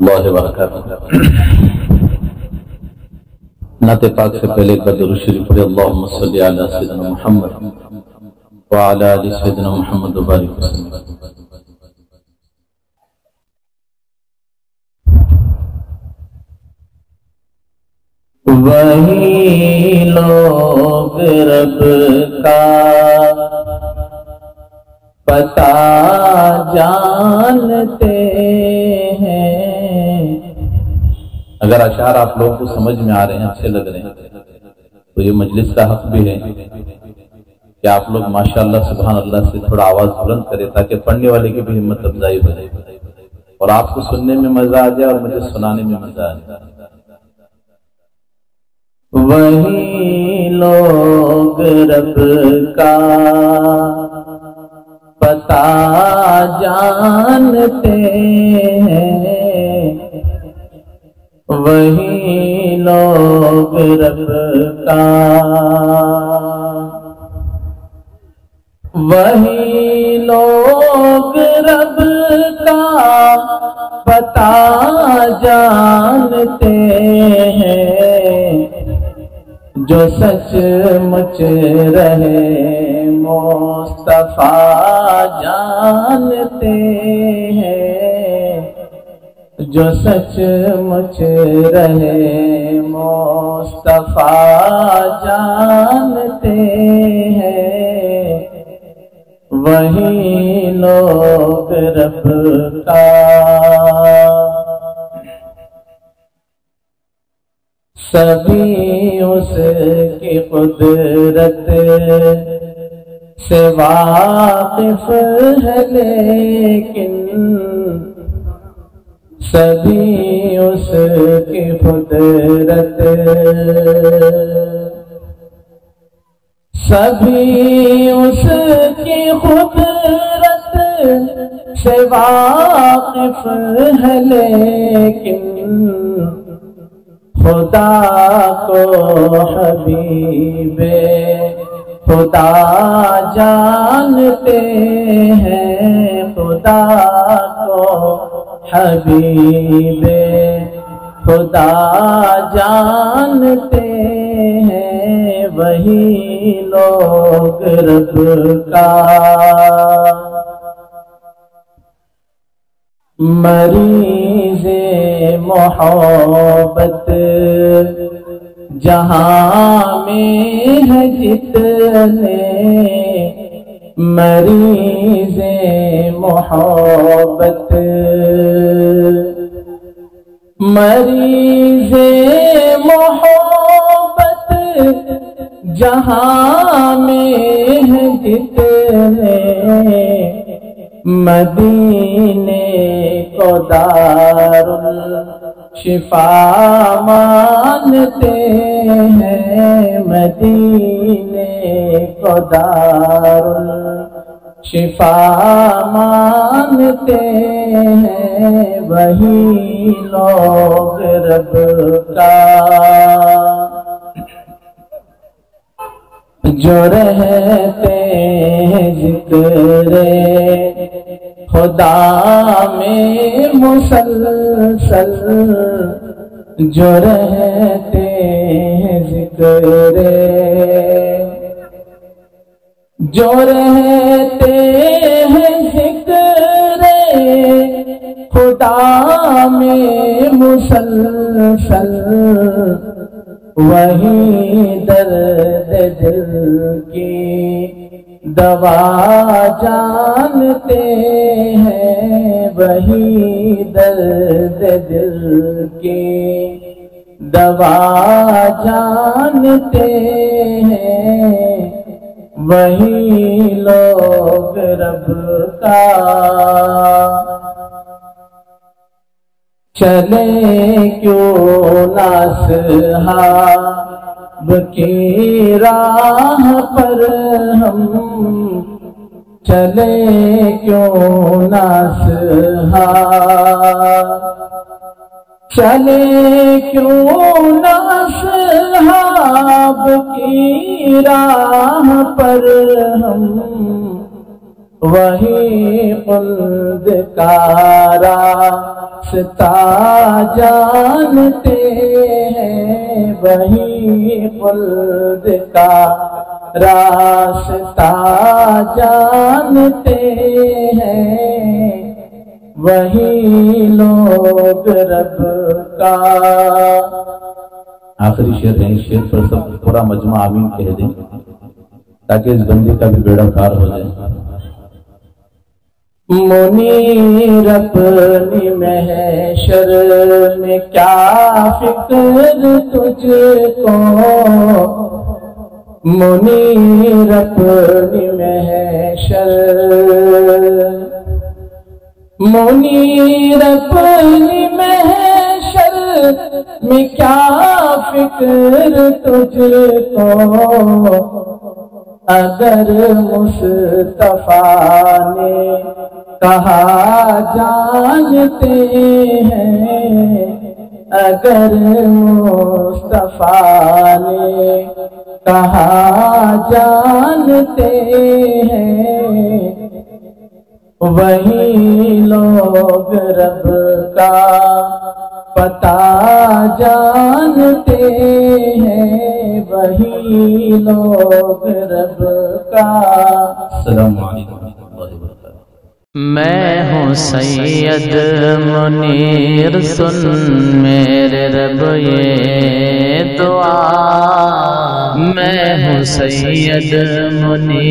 اللہ وبرکاتہ۔ نعت پاک سے پہلے ایک بار درود شریف پڑھیں۔ اللہم صلی علی سیدنا محمد وعلی آل سیدنا محمد وبارک وسلم۔ وہی لوگ رب کا پتہ جانتے ہیں۔ اگر اشعار آپ لوگوں کو سمجھ میں آ رہے ہیں، اچھے لگ رہے ہیں، تو یہ مجلس کا حق بھی ہے کہ آپ لوگ ماشاءاللہ سبحان اللہ سے تھوڑا آواز بلند کریں تاکہ پڑھنے والے کی بھی ہمت افزائی ہو جائے اور آپ کو سننے میں مزہ آ جائے اور مجھے سنانے میں مزہ آ جائے۔ وہی لوگ رب کا پتہ جانتے ہیں، وہی لوگ رب کا، وہی لوگ رب کا پتہ جانتے ہیں، جو سچ مچ رہے مصطفیٰ جانتے ہیں، جو سچ مچ رہے مصطفیٰ جانتے ہیں، وہی لوگ رب کا۔ سبھی اس کی قدرت سے واقف ہے، لیکن سبھی اس کی قدرت، سبھی اس کی قدرت سے واقف ہے، لیکن خدا کو حبیب خدا جانتے ہیں، خدا کو حبیب خدا جانتے ہیں، وہی لوگ رب کا۔ مریض محبت جہاں میں ہے جتنے، مریض محبت، مریض محبت جہاں میں ہے جتنے، مدینے کو دارالشفا مانتے ہیں، مدینے کو دارالشفا مانتے ہیں، وہی لوگ رب کا۔ جو رہتے ہیں ذکر خدا میں مسلسل، جو رہتے ہیں ذکر، جو رہتے ہیں ذکر خدا میں مسلسل، وہی درد دل کی دوا جانتے ہیں، وہی درد دل کی دوا جانتے ہیں، وہی لوگ رب کا۔ چلے کیوں نہ اصحاب کی راہ پر ہم، چلے کیوں نہ اصحاب، چلے کیوں نہ اصحاب کی راہ پر ہم، وہی خلد کا راہ جانتے ہیں وہی خلد کا راستہ جانتے ہیں وہی لوگ رب کا۔ آخری شعر ہے، اس شعر پر سب پورا مجمع آمین کہہ دیں تاکہ اس بندے کا بھی بیڑا پار ہو جائے۔ منیر اپنی محشر میں کیا فکر تجھ کو، منیر اپنی محشر، منیر اپنی محشر میں کیا فکر تجھ کو، اگر مصطفیٰ نے کہا جانتے ہیں، اگر مصطفیٰ نے کہا جانتے ہیں وہی لوگ رب کا پتہ جانتے ہیں وہی لوگ رب کا۔ السلام علیکم ورحمۃ اللہ وبرکاتہ۔ میں ہوں سید منیر، سن میرے رب یہ دعا، میں ہوں سید منیر۔